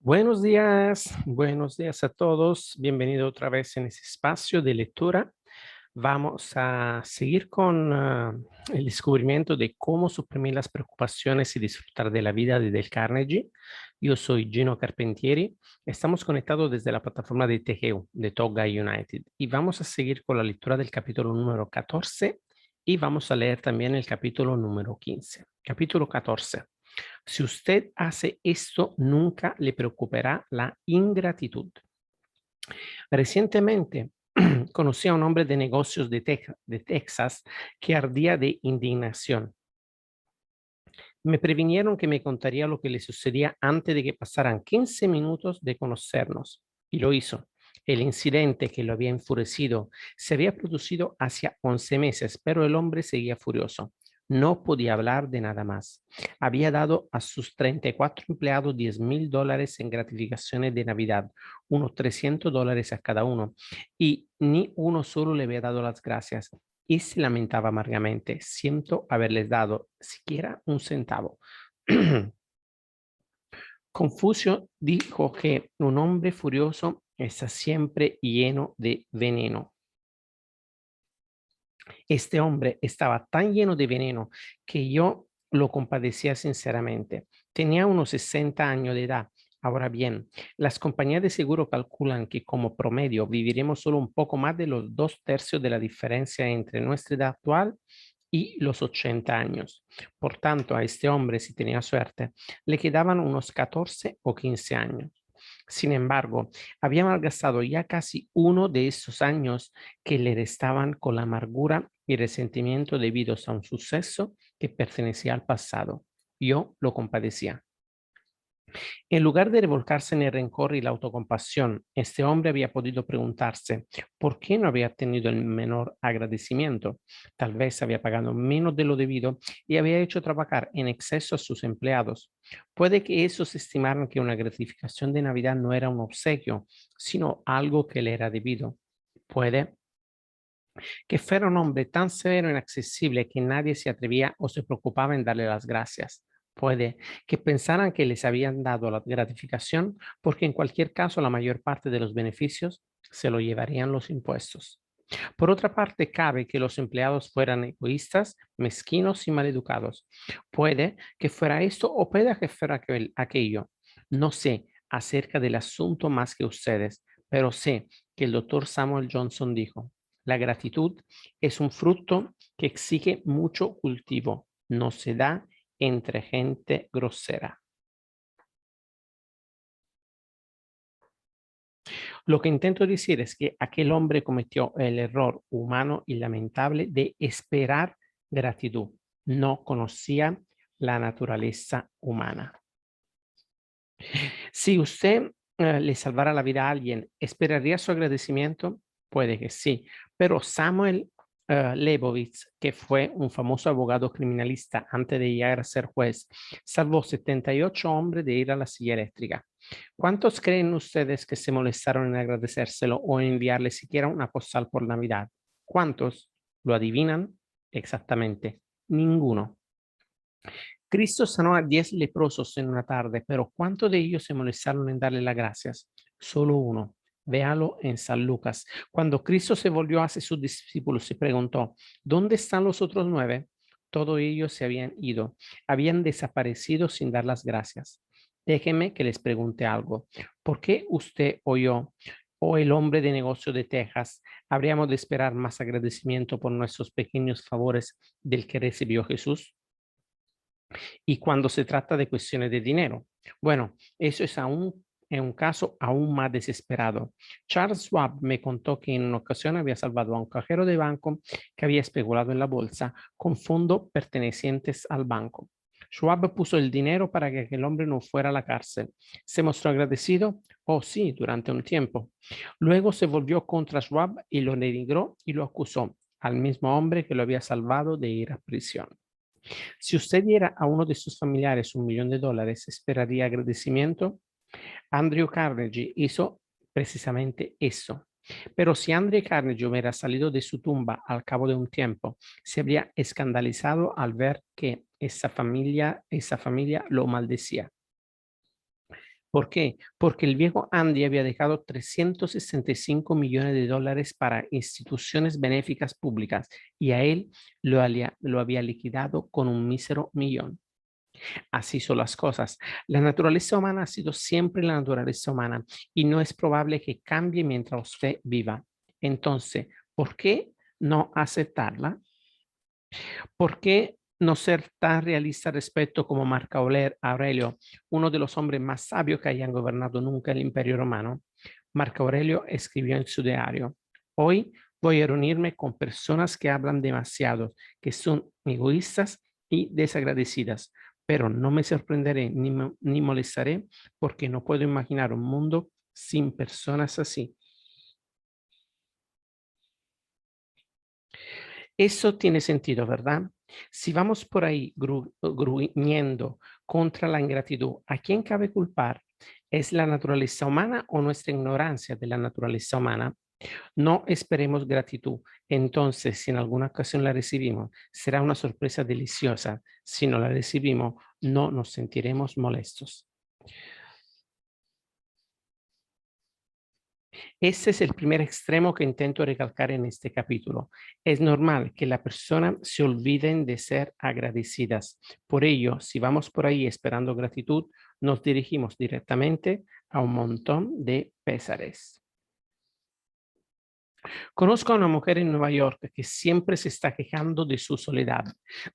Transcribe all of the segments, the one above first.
Buenos días a todos. Bienvenido otra vez en ese espacio de lectura. Vamos a seguir con el descubrimiento de cómo suprimir las preocupaciones y disfrutar de la vida de Dale Carnegie. Yo soy Gino Carpentieri. Estamos conectados desde la plataforma de TGU, de Toga United, y vamos a seguir con la lectura del capítulo número 14 y vamos a leer también el capítulo número 15. Capítulo 14. Si usted hace esto, nunca le preocupará la ingratitud. Recientemente conocí a un hombre de negocios de Texas que ardía de indignación. Me previnieron que me contaría lo que le sucedía antes de que pasaran 15 minutos de conocernos, y lo hizo. El incidente que lo había enfurecido se había producido hacia 11 meses, pero el hombre seguía furioso. No podía hablar de nada más. Había dado a sus 34 empleados $10,000 en gratificaciones de Navidad, unos $300 a cada uno, y ni uno solo le había dado las gracias y se lamentaba amargamente. Siento haberles dado siquiera un centavo. Confucio dijo que un hombre furioso está siempre lleno de veneno. Este hombre estaba tan lleno de veneno que yo lo compadecía sinceramente. Tenía unos 60 años de edad. Ahora bien, las compañías de seguro calculan que como promedio viviremos solo un poco más de los 2/3 de la diferencia entre nuestra edad actual y los 80 años. Por tanto, a este hombre, si tenía suerte, le quedaban unos 14 o 15 años. Sin embargo, había malgastado ya casi uno de esos años que le restaban con la amargura y resentimiento debidos a un suceso que pertenecía al pasado. Yo lo compadecía. En lugar de revolcarse en el rencor y la autocompasión, este hombre había podido preguntarse por qué no había tenido el menor agradecimiento. Tal vez había pagado menos de lo debido y había hecho trabajar en exceso a sus empleados. Puede que esos estimaran que una gratificación de Navidad no era un obsequio, sino algo que le era debido. Puede que fuera un hombre tan severo e inaccesible que nadie se atrevía o se preocupaba en darle las gracias. Puede que pensaran que les habían dado la gratificación porque en cualquier caso la mayor parte de los beneficios se lo llevarían los impuestos. Por otra parte, cabe que los empleados fueran egoístas, mezquinos y maleducados. Puede que fuera esto o puede que fuera aquello. No sé acerca del asunto más que ustedes, pero sé que el doctor Samuel Johnson dijo, la gratitud es un fruto que exige mucho cultivo, no se da entre gente grosera. Lo que intento decir es que aquel hombre cometió el error humano y lamentable de esperar gratitud. No conocía la naturaleza humana. Si usted le salvara la vida a alguien, ¿esperaría su agradecimiento? Puede que sí, pero Samuel Leibovitz, que fue un famoso abogado criminalista antes de llegar a ser juez, salvó 78 hombres de ir a la silla eléctrica. ¿Cuántos creen ustedes que se molestaron en agradecérselo o en enviarle siquiera una postal por Navidad? ¿Cuántos? ¿Lo adivinan? Exactamente, ninguno. Cristo sanó a 10 leprosos en una tarde, pero ¿cuántos de ellos se molestaron en darle las gracias? Solo uno. Véalo en San Lucas. Cuando Cristo se volvió hacia sus discípulos y preguntó, ¿dónde están los otros 9? Todos ellos se habían ido, habían desaparecido sin dar las gracias. Déjenme que les pregunte algo. ¿Por qué usted o yo o el hombre de negocio de Texas habríamos de esperar más agradecimiento por nuestros pequeños favores del que recibió Jesús? Y cuando se trata de cuestiones de dinero, bueno, eso es aún en un caso aún más desesperado. Charles Schwab me contó que en una ocasión había salvado a un cajero de banco que había especulado en la bolsa con fondos pertenecientes al banco. Schwab puso el dinero para que aquel hombre no fuera a la cárcel. ¿Se mostró agradecido? Oh, sí, durante un tiempo. Luego se volvió contra Schwab y lo denigró y lo acusó al mismo hombre que lo había salvado de ir a prisión. Si usted diera a uno de sus familiares $1,000,000, ¿esperaría agradecimiento? Andrew Carnegie hizo precisamente eso. Pero si Andrew Carnegie hubiera salido de su tumba al cabo de un tiempo, se habría escandalizado al ver que esa familia lo maldecía. ¿Por qué? Porque el viejo Andy había dejado 365 millones de dólares para instituciones benéficas públicas y a él lo había liquidado con un mísero millón. Así son las cosas. La naturaleza humana ha sido siempre la naturaleza humana y no es probable que cambie mientras usted viva. Entonces, ¿por qué no aceptarla? ¿Por qué no ser tan realista respecto como Marco Aurelio, uno de los hombres más sabios que hayan gobernado nunca el Imperio Romano? Marco Aurelio escribió en su diario: hoy voy a reunirme con personas que hablan demasiado, que son egoístas y desagradecidas, pero no me sorprenderé ni molestaré porque no puedo imaginar un mundo sin personas así. Eso tiene sentido, ¿verdad? Si vamos por ahí gruñendo contra la ingratitud, ¿a quién cabe culpar? ¿Es la naturaleza humana o nuestra ignorancia de la naturaleza humana? No esperemos gratitud. Entonces, si en alguna ocasión la recibimos, será una sorpresa deliciosa. Si no la recibimos, no nos sentiremos molestos. Ese es el primer extremo que intento recalcar en este capítulo. Es normal que la persona se olviden de ser agradecidas. Por ello, si vamos por ahí esperando gratitud, nos dirigimos directamente a un montón de pésares. Conozco a una mujer en Nueva York que siempre se está quejando de su soledad.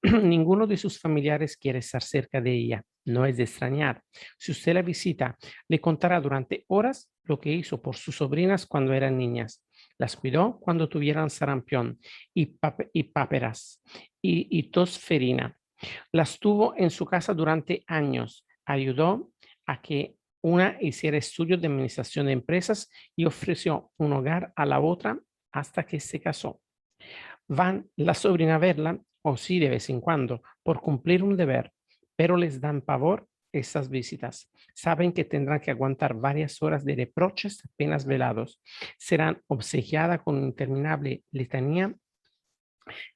Ninguno de sus familiares quiere estar cerca de ella. No es de extrañar. Si usted la visita, le contará durante horas lo que hizo por sus sobrinas cuando eran niñas. Las cuidó cuando tuvieron sarampión y páperas y tosferina. Las tuvo en su casa durante años. Ayudó a que una hiciera estudios de administración de empresas y ofreció un hogar a la otra hasta que se casó. Van la sobrina a verla, o sí de vez en cuando, por cumplir un deber, pero les dan pavor esas visitas. Saben que tendrán que aguantar varias horas de reproches apenas velados. Serán obsequiadas con una interminable letanía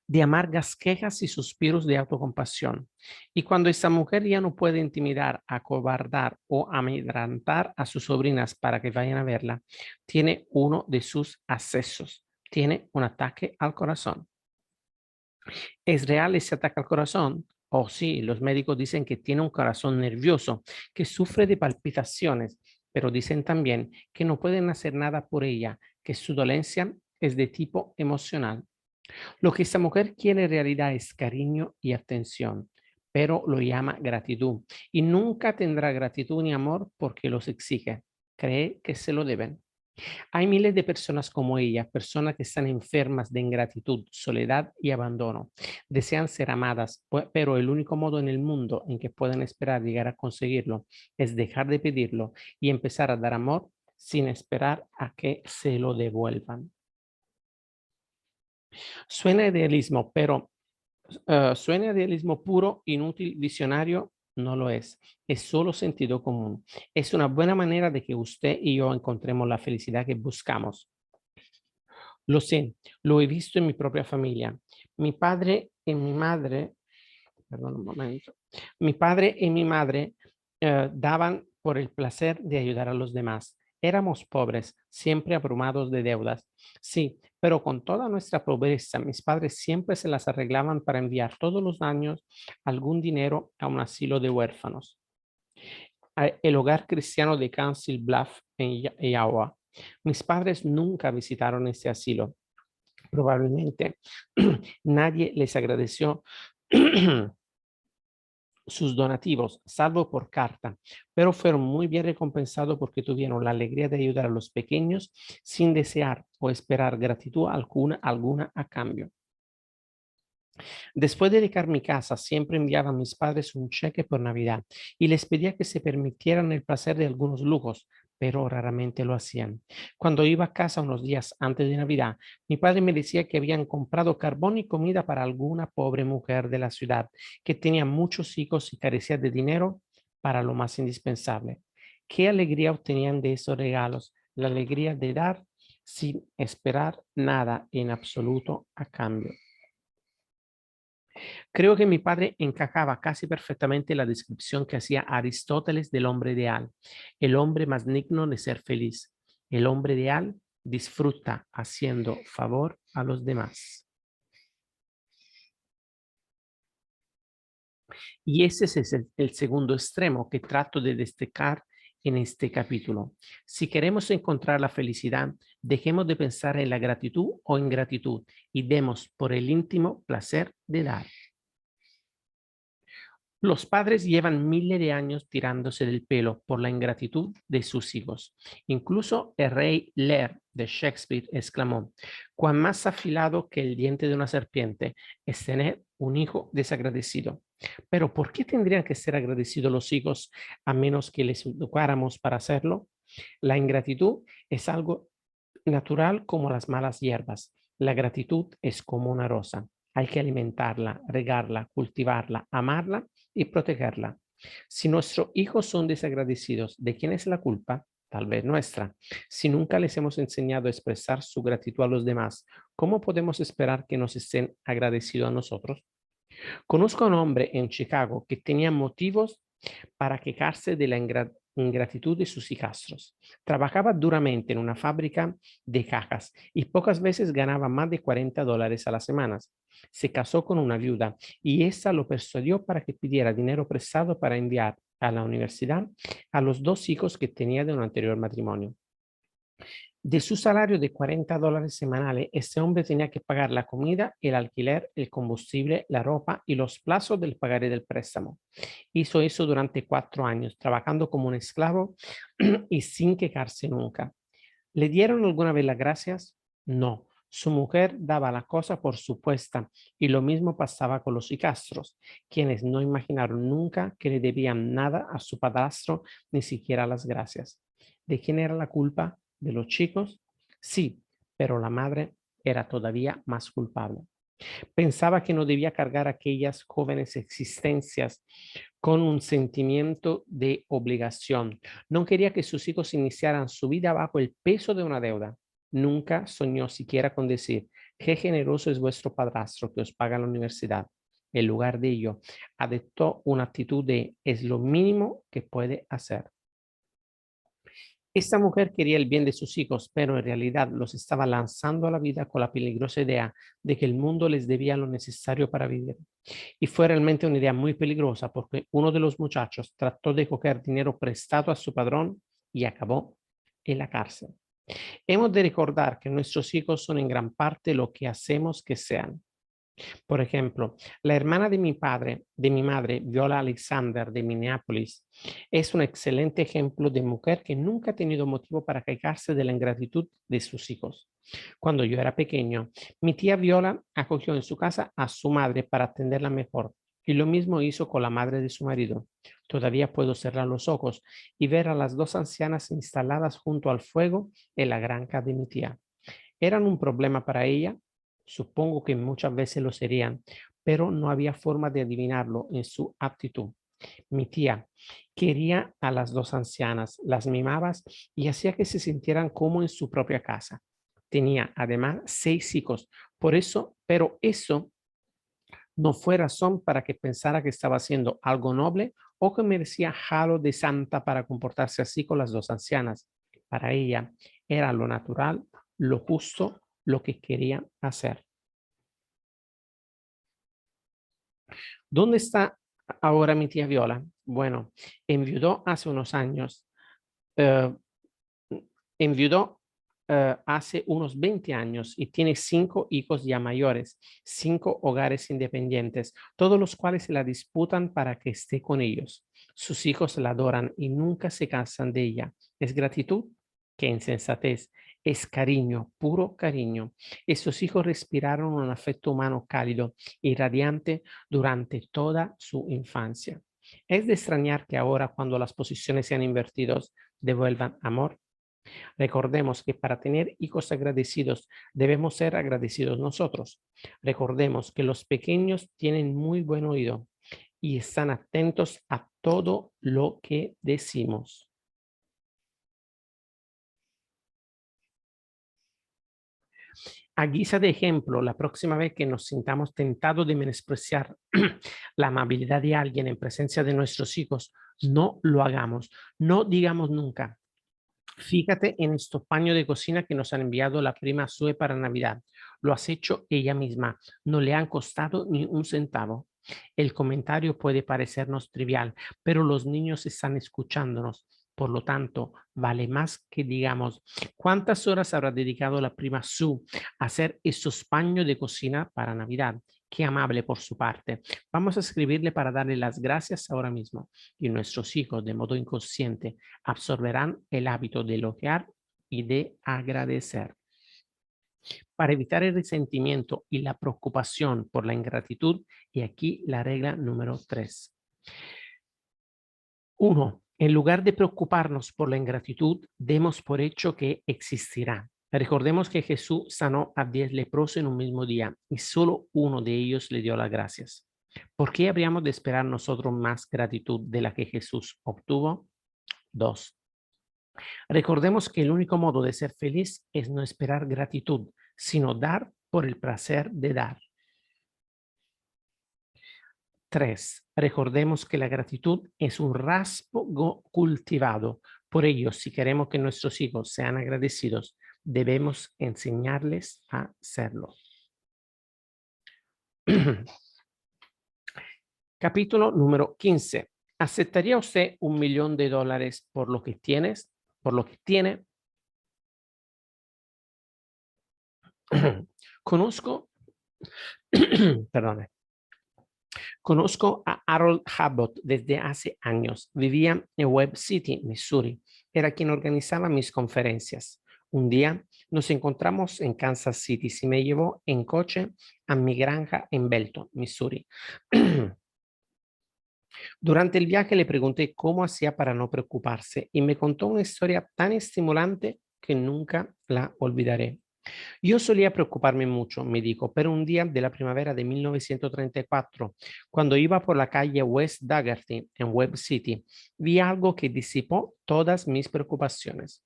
de amargas quejas y suspiros de autocompasión. Y cuando esta mujer ya no puede intimidar, acobardar o amedrantar a sus sobrinas para que vayan a verla, tiene uno de sus accesos, tiene un ataque al corazón. ¿Es real ese ataque al corazón? Oh, sí, los médicos dicen que tiene un corazón nervioso, que sufre de palpitaciones, pero dicen también que no pueden hacer nada por ella, que su dolencia es de tipo emocional. Lo que esta mujer quiere en realidad es cariño y atención, pero lo llama gratitud y nunca tendrá gratitud ni amor porque los exige. Cree que se lo deben. Hay miles de personas como ella, personas que están enfermas de ingratitud, soledad y abandono. Desean ser amadas, pero el único modo en el mundo en que pueden esperar llegar a conseguirlo es dejar de pedirlo y empezar a dar amor sin esperar a que se lo devuelvan. Suena idealismo, pero suena idealismo puro, inútil, visionario, no lo es. Es solo sentido común. Es una buena manera de que usted y yo encontremos la felicidad que buscamos. Lo sé, lo he visto en mi propia familia. Mi padre y mi madre, perdón un momento, mi padre y mi madre daban por el placer de ayudar a los demás. Éramos pobres, siempre abrumados de deudas. Sí, pero con toda nuestra pobreza, mis padres siempre se las arreglaban para enviar todos los años algún dinero a un asilo de huérfanos. El hogar cristiano de Council Bluff en Iowa. Mis padres nunca visitaron ese asilo. Probablemente nadie les agradeció sus donativos, salvo por carta, pero fueron muy bien recompensados porque tuvieron la alegría de ayudar a los pequeños sin desear o esperar gratitud alguna a cambio. Después de dejar mi casa, siempre enviaba a mis padres un cheque por Navidad y les pedía que se permitieran el placer de algunos lujos, pero raramente lo hacían. Cuando iba a casa unos días antes de Navidad, mi padre me decía que habían comprado carbón y comida para alguna pobre mujer de la ciudad que tenía muchos hijos y carecía de dinero para lo más indispensable. ¿Qué alegría obtenían de esos regalos? La alegría de dar sin esperar nada en absoluto a cambio. Creo que mi padre encajaba casi perfectamente la descripción que hacía Aristóteles del hombre ideal, el hombre más digno de ser feliz. El hombre ideal disfruta haciendo favor a los demás. Y ese es el segundo extremo que trato de destacar en este capítulo. Si queremos encontrar la felicidad, dejemos de pensar en la gratitud o ingratitud y demos por el íntimo placer de dar. Los padres llevan miles de años tirándose del pelo por la ingratitud de sus hijos. Incluso el rey Lear de Shakespeare exclamó: "Cuán más afilado que el diente de una serpiente es tener un hijo desagradecido". Pero ¿por qué tendrían que ser agradecidos los hijos a menos que les educáramos para hacerlo? La ingratitud es algo natural como las malas hierbas. La gratitud es como una rosa. Hay que alimentarla, regarla, cultivarla, amarla y protegerla. Si nuestros hijos son desagradecidos, ¿de quién es la culpa? Tal vez nuestra. Si nunca les hemos enseñado a expresar su gratitud a los demás, ¿cómo podemos esperar que nos estén agradecidos a nosotros? Conozco a un hombre en Chicago que tenía motivos para quejarse de la ingratitud de sus hijastros. Trabajaba duramente en una fábrica de cajas y pocas veces ganaba más de $40 a la semana. Se casó con una viuda y esa lo persuadió para que pidiera dinero prestado para enviar a la universidad a los dos hijos que tenía de un anterior matrimonio. De su salario de $40 semanales, este hombre tenía que pagar la comida, el alquiler, el combustible, la ropa y los plazos del pagaré del préstamo. Hizo eso durante 4 años, trabajando como un esclavo y sin quejarse nunca. ¿Le dieron alguna vez las gracias? No. Su mujer daba la cosa por supuesta y lo mismo pasaba con los hijastros, quienes no imaginaron nunca que le debían nada a su padrastro, ni siquiera las gracias. ¿De quién era la culpa? ¿De los chicos? Sí, pero la madre era todavía más culpable. Pensaba que no debía cargar aquellas jóvenes existencias con un sentimiento de obligación. No quería que sus hijos iniciaran su vida bajo el peso de una deuda. Nunca soñó siquiera con decir: "Qué generoso es vuestro padrastro que os paga la universidad". En lugar de ello, adoptó una actitud de: "Es lo mínimo que puede hacer". Esta mujer quería el bien de sus hijos, pero en realidad los estaba lanzando a la vida con la peligrosa idea de que el mundo les debía lo necesario para vivir. Y fue realmente una idea muy peligrosa porque uno de los muchachos trató de coger dinero prestado a su padrón y acabó en la cárcel. Hemos de recordar que nuestros hijos son en gran parte lo que hacemos que sean. Por ejemplo, la hermana de mi padre, de mi madre, Viola Alexander de Minneapolis, es un excelente ejemplo de mujer que nunca ha tenido motivo para quejarse de la ingratitud de sus hijos. Cuando yo era pequeño, mi tía Viola acogió en su casa a su madre para atenderla mejor. Y lo mismo hizo con la madre de su marido. Todavía puedo cerrar los ojos y ver a las dos ancianas instaladas junto al fuego en la granja de mi tía. ¿Eran un problema para ella? Supongo que muchas veces lo serían, pero no había forma de adivinarlo en su actitud. Mi tía quería a las dos ancianas, las mimaba y hacía que se sintieran como en su propia casa. Tenía además 6 hijos, por eso, pero eso no fue razón para que pensara que estaba haciendo algo noble o que merecía jalo de santa para comportarse así con las dos ancianas. Para ella era lo natural, lo justo, lo que quería hacer. ¿Dónde está ahora mi tía Viola? Bueno, enviudó hace unos años. eh, Enviudó hace unos 20 años y tiene 5 hijos ya mayores, 5 hogares independientes, todos los cuales se la disputan para que esté con ellos. Sus hijos la adoran y nunca se cansan de ella. ¿Es gratitud? ¡Qué insensatez! Es cariño, puro cariño. Estos hijos respiraron un afecto humano cálido y radiante durante toda su infancia. Es de extrañar que ahora, cuando las posiciones se han invertido, devuelvan amor. Recordemos que para tener hijos agradecidos debemos ser agradecidos nosotros. Recordemos que los pequeños tienen muy buen oído y están atentos a todo lo que decimos. A guisa de ejemplo, la próxima vez que nos sintamos tentados de menospreciar la amabilidad de alguien en presencia de nuestros hijos, no lo hagamos. No digamos nunca: fíjate en estos paños de cocina que nos han enviado la prima Sue para Navidad. Lo has hecho ella misma. No le han costado ni un centavo. El comentario puede parecernos trivial, pero los niños están escuchándonos. Por lo tanto, vale más que digamos: ¿cuántas horas habrá dedicado la prima Sue a hacer estos paños de cocina para Navidad? Qué amable por su parte. Vamos a escribirle para darle las gracias ahora mismo. Y nuestros hijos, de modo inconsciente, absorberán el hábito de elogiar y de agradecer. Para evitar el resentimiento y la preocupación por la ingratitud, y aquí la regla número 3. 1. En lugar de preocuparnos por la ingratitud, demos por hecho que existirá. Recordemos que Jesús sanó a 10 leprosos en un mismo día y solo uno de ellos le dio las gracias. ¿Por qué habríamos de esperar nosotros más gratitud de la que Jesús obtuvo? 2. Recordemos que el único modo de ser feliz es no esperar gratitud, sino dar por el placer de dar. 3. Recordemos que la gratitud es un rasgo cultivado. Por ello, si queremos que nuestros hijos sean agradecidos, debemos enseñarles a serlo. Capítulo número 15. ¿Aceptaría usted $1.000.000 por lo que tienes? ¿Por lo que tiene? Conozco, perdone, conozco a Harold Abbott desde hace años. Vivía en Webb City, Missouri. Era quien organizaba mis conferencias. Un día nos encontramos en Kansas City y me llevó en coche a mi granja en Belton, Missouri. Durante el viaje le pregunté cómo hacía para no preocuparse y me contó una historia tan estimulante que nunca la olvidaré. Yo solía preocuparme mucho, me dijo, pero un día de la primavera de 1934, cuando iba por la calle West Daugherty en Webb City, vi algo que disipó todas mis preocupaciones.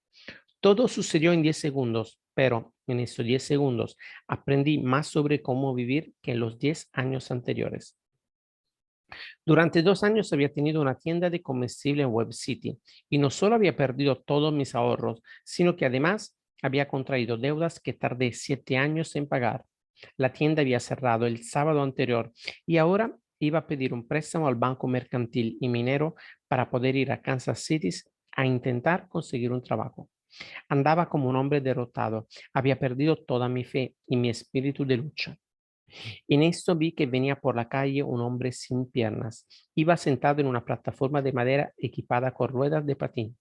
Todo sucedió en 10 segundos, pero en esos 10 segundos aprendí más sobre cómo vivir que en los 10 años anteriores. Durante 2 años había tenido una tienda de comestible en Webb City y no solo había perdido todos mis ahorros, sino que además había contraído deudas que tardé 7 años en pagar. La tienda había cerrado el sábado anterior y ahora iba a pedir un préstamo al banco mercantil y minero para poder ir a Kansas City a intentar conseguir un trabajo. Andaba como un hombre derrotado, había perdido toda mi fe y mi espíritu de lucha. En esto vi que venía por la calle un hombre sin piernas. Iba sentado en una plataforma de madera equipada con ruedas de patín.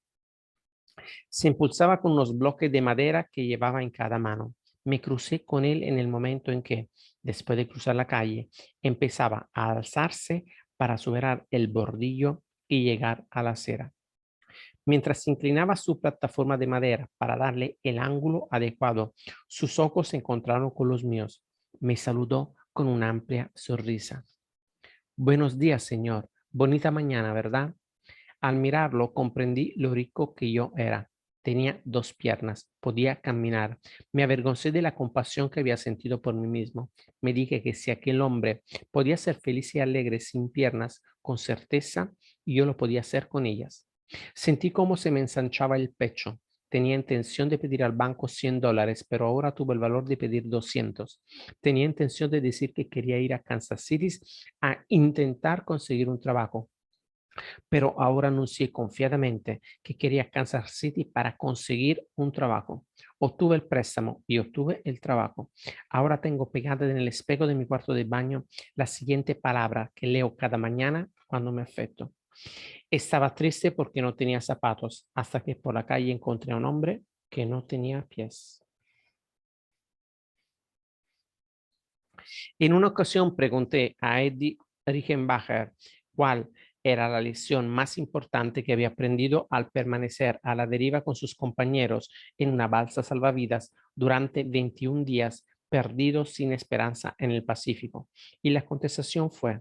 Se impulsaba con unos bloques de madera que llevaba en cada mano. Me crucé con él en el momento en que, después de cruzar la calle, empezaba a alzarse para superar el bordillo y llegar a la acera. Mientras se inclinaba su plataforma de madera para darle el ángulo adecuado, sus ojos se encontraron con los míos. Me saludó con una amplia sonrisa. Buenos días, señor. Bonita mañana, ¿verdad? Al mirarlo, comprendí lo rico que yo era. Tenía 2 piernas, podía caminar. Me avergoncé de la compasión que había sentido por mí mismo. Me dije que si aquel hombre podía ser feliz y alegre sin piernas, con certeza yo lo podía hacer con ellas. Sentí cómo se me ensanchaba el pecho. Tenía intención de pedir al banco $100, pero ahora tuve el valor de pedir 200. Tenía intención de decir que quería ir a Kansas City a intentar conseguir un trabajo, pero ahora anuncié confiadamente que quería Kansas City para conseguir un trabajo. Obtuve el préstamo y obtuve el trabajo. Ahora tengo pegada en el espejo de mi cuarto de baño la siguiente palabra que leo cada mañana cuando me afecto. Estaba triste porque no tenía zapatos, hasta que por la calle encontré a un hombre que no tenía pies. En una ocasión pregunté a Eddie Rickenbacker cuál era la lección más importante que había aprendido al permanecer a la deriva con sus compañeros en una balsa salvavidas durante 21 días perdidos sin esperanza en el Pacífico. Y la contestación fue: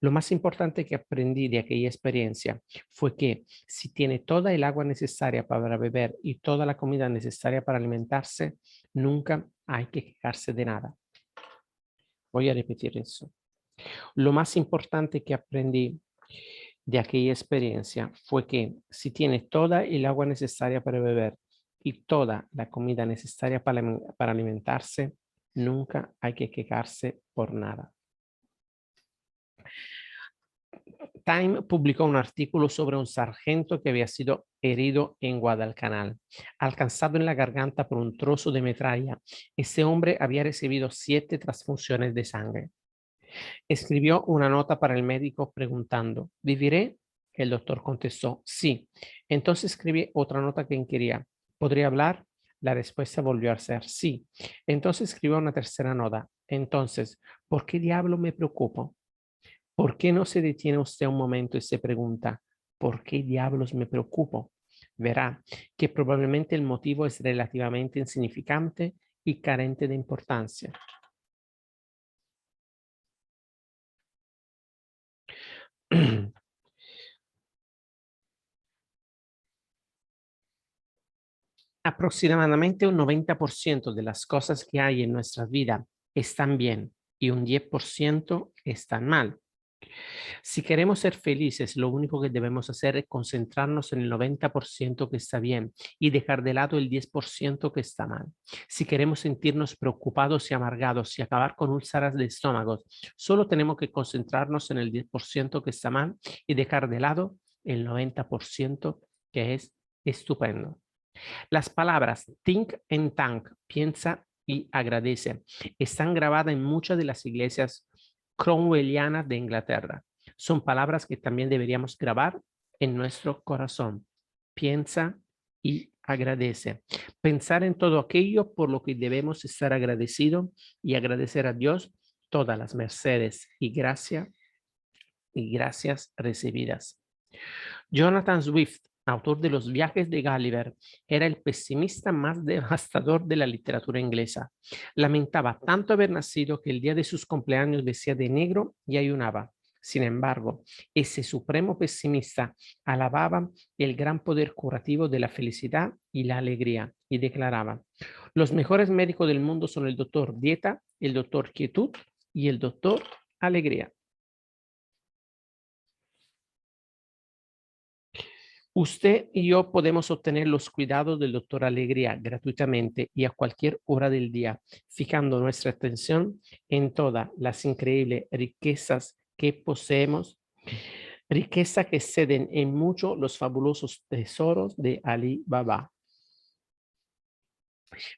lo más importante que aprendí de aquella experiencia fue que si tiene toda el agua necesaria para beber y toda la comida necesaria para alimentarse, nunca hay que quejarse de nada. Voy a repetir eso. Lo más importante que aprendí de aquella experiencia fue que si tienes toda el agua necesaria para beber y toda la comida necesaria para alimentarse, nunca hay que quejarse por nada. Time publicó un artículo sobre un sargento que había sido herido en Guadalcanal, alcanzado en la garganta por un trozo de metralla. Ese hombre había recibido 7 transfusiones de sangre. Escribió una nota para el médico preguntando, ¿viviré? El doctor contestó, sí. Entonces escribí otra nota que inquiría, ¿podría hablar? La respuesta volvió a ser sí. Entonces escribió una tercera nota. Entonces, ¿por qué diablo me preocupo? ¿Por qué no se detiene usted un momento y se pregunta, ¿por qué diablos me preocupo? Verá que probablemente el motivo es relativamente insignificante y carente de importancia. Aproximadamente un 90% de las cosas que hay en nuestra vida están bien y un 10% están mal. Si queremos ser felices, lo único que debemos hacer es concentrarnos en el 90% que está bien y dejar de lado el 10% que está mal. Si queremos sentirnos preocupados y amargados y acabar con úlceras de estómago, solo tenemos que concentrarnos en el 10% que está mal y dejar de lado el 90% que es estupendo. Las palabras think and thank, piensa y agradece, están grabadas en muchas de las iglesias cromwellianas de Inglaterra. Son palabras que también deberíamos grabar en nuestro corazón. Piensa y agradece. Pensar en todo aquello por lo que debemos estar agradecidos y agradecer a Dios todas las mercedes y gracias recibidas. Jonathan Swift, autor de Los viajes de Gulliver, era el pesimista más devastador de la literatura inglesa. Lamentaba tanto haber nacido que el día de sus cumpleaños vestía de negro y ayunaba. Sin embargo, ese supremo pesimista alababa el gran poder curativo de la felicidad y la alegría y declaraba, los mejores médicos del mundo son el doctor Dieta, el doctor Quietud y el doctor Alegría. Usted y yo podemos obtener los cuidados del doctor Alegría gratuitamente y a cualquier hora del día, fijando nuestra atención en todas las increíbles riquezas que poseemos, riqueza que ceden en mucho los fabulosos tesoros de Ali Baba.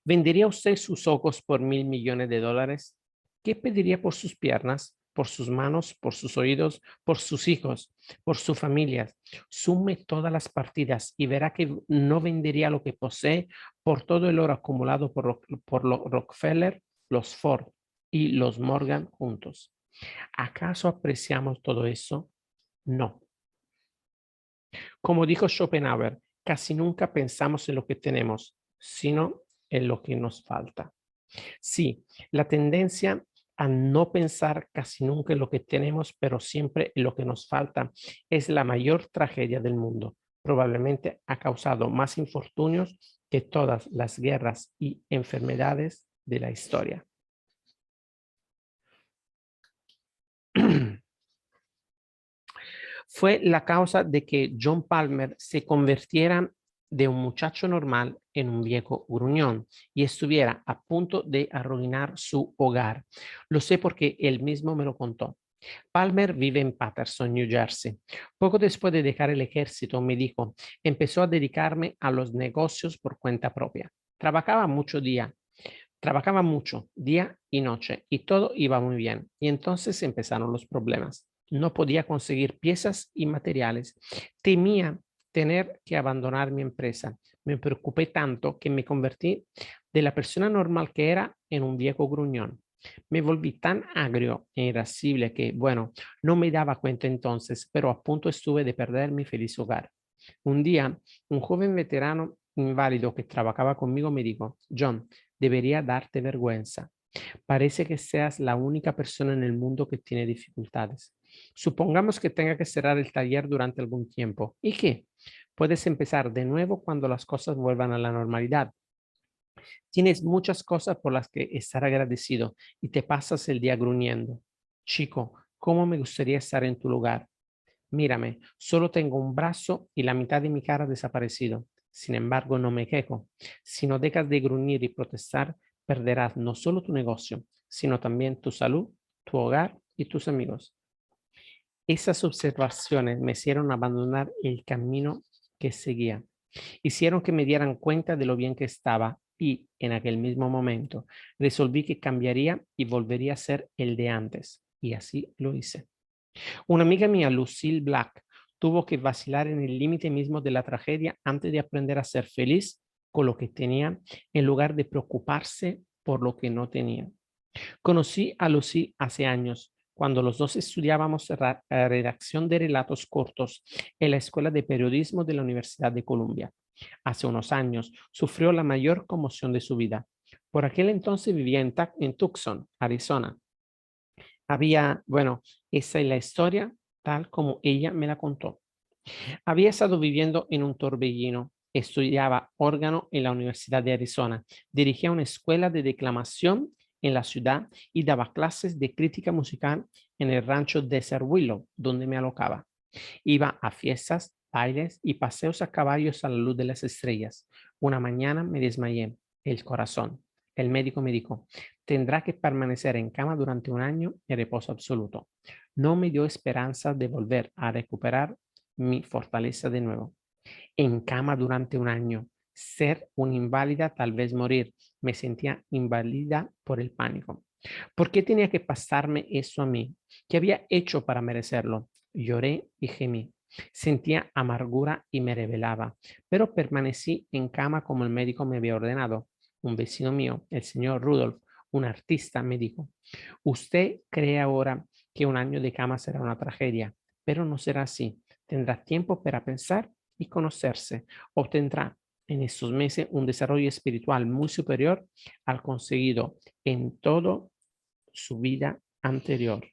¿Vendería usted sus ojos por $1.000.000.000? ¿Qué pediría por sus piernas, por sus manos, por sus oídos, por sus hijos, por su familia? Sume todas las partidas y verá que no vendería lo que posee por todo el oro acumulado por los Rockefeller, los Ford y los Morgan juntos. ¿Acaso apreciamos todo eso? No. Como dijo Schopenhauer, casi nunca pensamos en lo que tenemos, sino en lo que nos falta. Sí, la tendencia a no pensar casi nunca en lo que tenemos, pero siempre en lo que nos falta, es la mayor tragedia del mundo. Probablemente ha causado más infortunios que todas las guerras y enfermedades de la historia. Fue la causa de que John Palmer se convirtiera de un muchacho normal en un viejo gruñón y estuviera a punto de arruinar su hogar. Lo sé porque él mismo me lo contó. Palmer vive en Paterson, New Jersey. Poco después de dejar el ejército, me dijo, empezó a dedicarme a los negocios por cuenta propia. Trabajaba mucho, día y noche, y todo iba muy bien. Y entonces empezaron los problemas. No podía conseguir piezas y materiales. Temía tener que abandonar mi empresa. Me preocupé tanto que me convertí de la persona normal que era en un viejo gruñón. Me volví tan agrio e irascible que, bueno, no me daba cuenta entonces, pero a punto estuve de perder mi feliz hogar. Un día, un joven veterano inválido que trabajaba conmigo me dijo, John, debería darte vergüenza. Parece que seas la única persona en el mundo que tiene dificultades. Supongamos que tenga que cerrar el taller durante algún tiempo. ¿Y qué? Puedes empezar de nuevo cuando las cosas vuelvan a la normalidad. Tienes muchas cosas por las que estar agradecido y te pasas el día gruñendo. Chico, ¿cómo me gustaría estar en tu lugar? Mírame, solo tengo un brazo y la mitad de mi cara desaparecido. Sin embargo, no me quejo. Si no dejas de gruñir y protestar, perderás no solo tu negocio, sino también tu salud, tu hogar y tus amigos. Esas observaciones me hicieron abandonar el camino que seguía. Hicieron que me dieran cuenta de lo bien que estaba y, en aquel mismo momento, resolví que cambiaría y volvería a ser el de antes. Y así lo hice. Una amiga mía, Lucille Black, tuvo que vacilar en el límite mismo de la tragedia antes de aprender a ser feliz con lo que tenía en lugar de preocuparse por lo que no tenía. Conocí a Lucy hace años, cuando los dos estudiábamos redacción de relatos cortos en la Escuela de Periodismo de la Universidad de Columbia. Hace unos años sufrió la mayor conmoción de su vida. Por aquel entonces vivía en Tucson, Arizona. Esa es la historia tal como ella me la contó. Había estado viviendo en un torbellino. Estudiaba órgano en la Universidad de Arizona. Dirigía una escuela de declamación en la ciudad y daba clases de crítica musical en el rancho Desert Willow, donde me alocaba. Iba a fiestas, bailes y paseos a caballos a la luz de las estrellas. Una mañana me desmayé, el corazón. El médico me dijo, tendrá que permanecer en cama durante un año en reposo absoluto. No me dio esperanza de volver a recuperar mi fortaleza de nuevo. En cama durante un año, ser una inválida, tal vez morir. Me sentía inválida por el pánico. ¿Por qué tenía que pasarme eso a mí? ¿Qué había hecho para merecerlo? Lloré y gemí. Sentía amargura y me rebelaba, pero permanecí en cama como el médico me había ordenado. Un vecino mío, el señor Rudolph, un artista, me dijo, usted cree ahora que un año de cama será una tragedia, pero no será así. Tendrá tiempo para pensar y conocerse. Obtendrá en estos meses un desarrollo espiritual muy superior al conseguido en toda su vida anterior.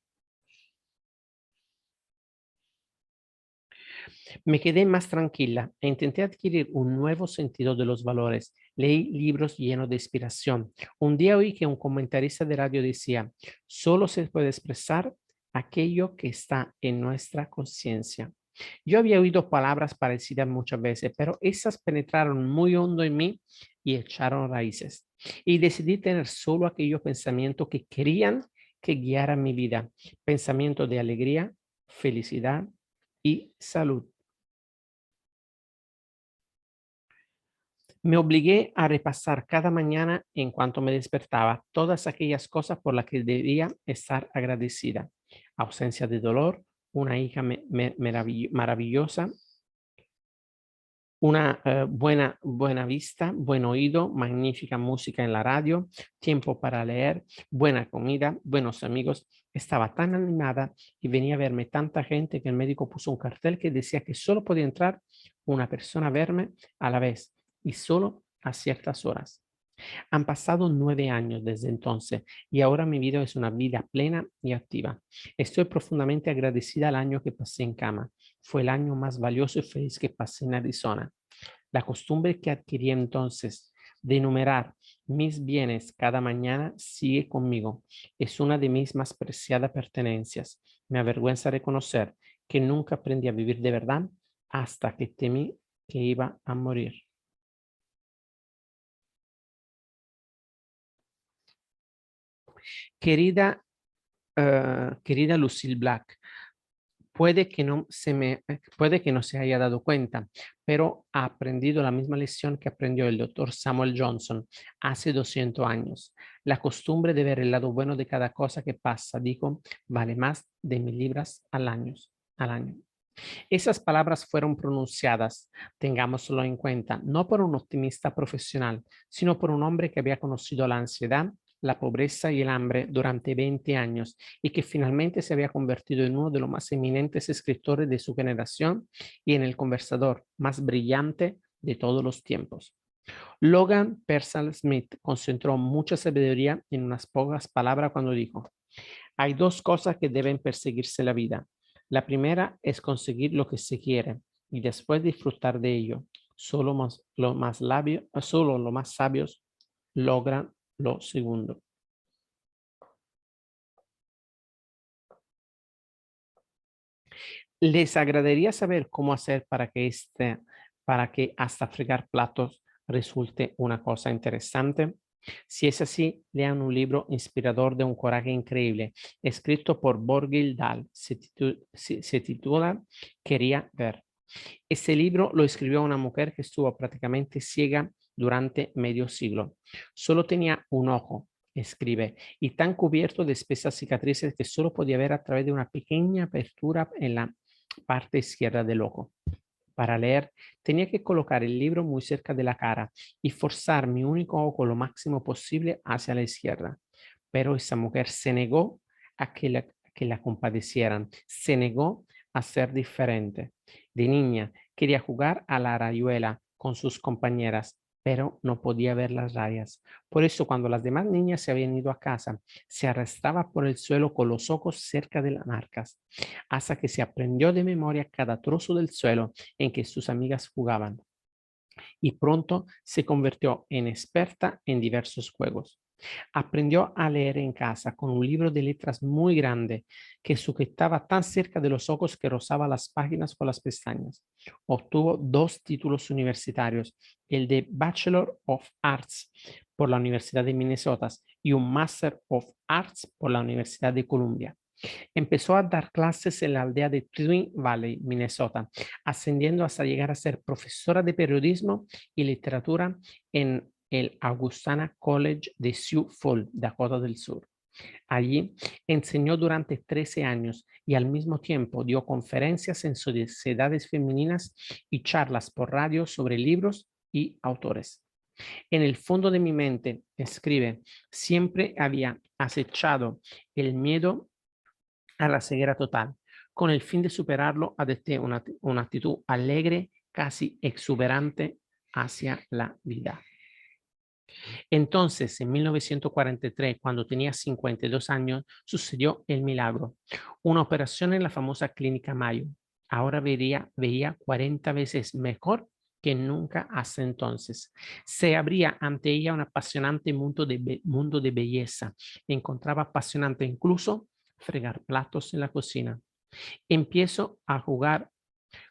Me quedé más tranquila e intenté adquirir un nuevo sentido de los valores. Leí libros llenos de inspiración. Un día oí que un comentarista de radio decía, solo se puede expresar aquello que está en nuestra conciencia. Yo había oído palabras parecidas muchas veces, pero esas penetraron muy hondo en mí y echaron raíces. Y decidí tener solo aquellos pensamientos que querían que guiaran mi vida. Pensamientos de alegría, felicidad y salud. Me obligué a repasar cada mañana en cuanto me despertaba todas aquellas cosas por las que debía estar agradecida. Ausencia de dolor, una hija maravillosa, una buena vista, buen oído, magnífica música en la radio, tiempo para leer, buena comida, buenos amigos. Estaba tan animada y venía a verme tanta gente que el médico puso un cartel que decía que solo podía entrar una persona a verme a la vez y solo a ciertas horas. Han pasado 9 años desde entonces y ahora mi vida es una vida plena y activa. Estoy profundamente agradecida al año que pasé en cama. Fue el año más valioso y feliz que pasé en Arizona. La costumbre que adquirí entonces de enumerar mis bienes cada mañana sigue conmigo. Es una de mis más preciadas pertenencias. Me avergüenza reconocer que nunca aprendí a vivir de verdad hasta que temí que iba a morir. Querida, querida Lucille Black, puede que no se haya dado cuenta, pero ha aprendido la misma lección que aprendió el doctor Samuel Johnson hace 200 años. La costumbre de ver el lado bueno de cada cosa que pasa, dijo, vale más de 1000 libras al año. Esas palabras fueron pronunciadas, tengámoslo en cuenta, no por un optimista profesional, sino por un hombre que había conocido la ansiedad, la pobreza y el hambre durante 20 años y que finalmente se había convertido en uno de los más eminentes escritores de su generación y en el conversador más brillante de todos los tiempos. Logan Pearsall Smith concentró mucha sabiduría en unas pocas palabras cuando dijo, hay dos cosas que deben perseguirse en la vida. La primera es conseguir lo que se quiere y después disfrutar de ello. Solo los más sabios logran lo segundo. ¿Les agradaría saber cómo hacer para que hasta fregar platos resulte una cosa interesante? Si es así, lean un libro inspirador de un coraje increíble, escrito por Borghild Dahl. Se titula Quería ver. Este libro lo escribió una mujer que estuvo prácticamente ciega durante medio siglo. Solo tenía un ojo, escribe, y tan cubierto de espesas cicatrices que solo podía ver a través de una pequeña apertura en la parte izquierda del ojo. Para leer, tenía que colocar el libro muy cerca de la cara y forzar mi único ojo lo máximo posible hacia la izquierda. Pero esa mujer se negó a que la compadecieran, se negó a ser diferente. De niña quería jugar a la rayuela con sus compañeras, pero no podía ver las rayas. Por eso, cuando las demás niñas se habían ido a casa, se arrastraba por el suelo con los ojos cerca de las marcas, hasta que se aprendió de memoria cada trozo del suelo en que sus amigas jugaban. Y pronto se convirtió en experta en diversos juegos. Aprendió a leer en casa con un libro de letras muy grande que sujetaba tan cerca de los ojos que rozaba las páginas con las pestañas. Obtuvo 2 títulos universitarios, el de Bachelor of Arts por la Universidad de Minnesota y un Master of Arts por la Universidad de Columbia. Empezó a dar clases en la aldea de Twin Valley, Minnesota, ascendiendo hasta llegar a ser profesora de periodismo y literatura en el Augustana College de Sioux Falls, Dakota del Sur. Allí enseñó durante 13 años y al mismo tiempo dio conferencias en sociedades femeninas y charlas por radio sobre libros y autores. En el fondo de mi mente, escribe, siempre había acechado el miedo a la ceguera total. Con el fin de superarlo, adopté una actitud alegre, casi exuberante hacia la vida. Entonces, en 1943, cuando tenía 52 años, sucedió el milagro. Una operación en la famosa clínica Mayo. Ahora veía 40 veces mejor que nunca hasta entonces. Se abría ante ella un apasionante mundo de belleza. Encontraba apasionante incluso fregar platos en la cocina. Empiezo a jugar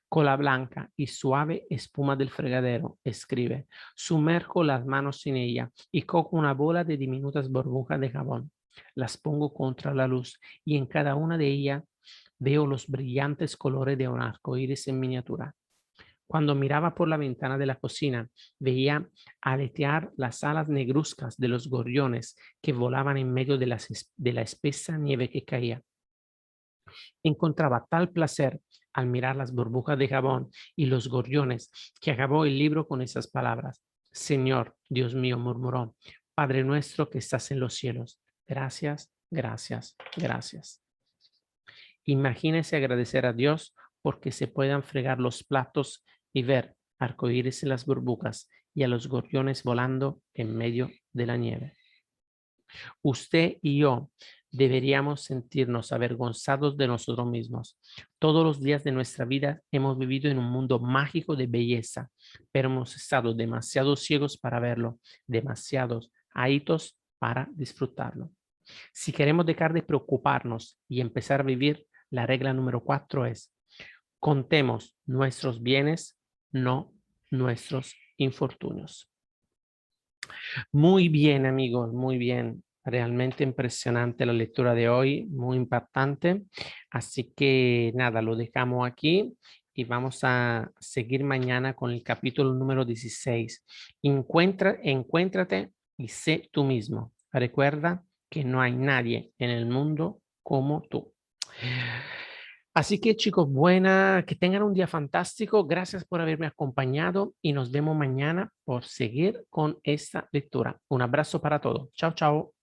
con la blanca y suave espuma del fregadero, escribe. Sumerjo las manos en ella y cojo una bola de diminutas burbujas de jabón. Las pongo contra la luz y en cada una de ellas veo los brillantes colores de un arco iris en miniatura. Cuando miraba por la ventana de la cocina, veía aletear las alas negruzcas de los gorriones que volaban en medio de la espesa nieve que caía. Encontraba tal placer al mirar las burbujas de jabón y los gorriones que acabó el libro con esas palabras. Señor, Dios mío, murmuró, Padre nuestro que estás en los cielos, gracias, gracias, gracias. Imagínese agradecer a Dios porque se puedan fregar los platos y ver arcoíris en las burbujas y a los gorriones volando en medio de la nieve. Usted y yo deberíamos sentirnos avergonzados de nosotros mismos. Todos los días de nuestra vida hemos vivido en un mundo mágico de belleza, pero hemos estado demasiado ciegos para verlo, demasiados ahitos para disfrutarlo. Si queremos dejar de preocuparnos y empezar a vivir, la regla número 4 es: contemos nuestros bienes, no nuestros infortunios. Muy bien, amigos, muy bien. Realmente impresionante la lectura de hoy, muy impactante. Así que nada, lo dejamos aquí y vamos a seguir mañana con el capítulo número 16. Encuéntrate y sé tú mismo. Recuerda que no hay nadie en el mundo como tú. Así que chicos, que tengan un día fantástico. Gracias por haberme acompañado y nos vemos mañana por seguir con esta lectura. Un abrazo para todos. Chao, chao.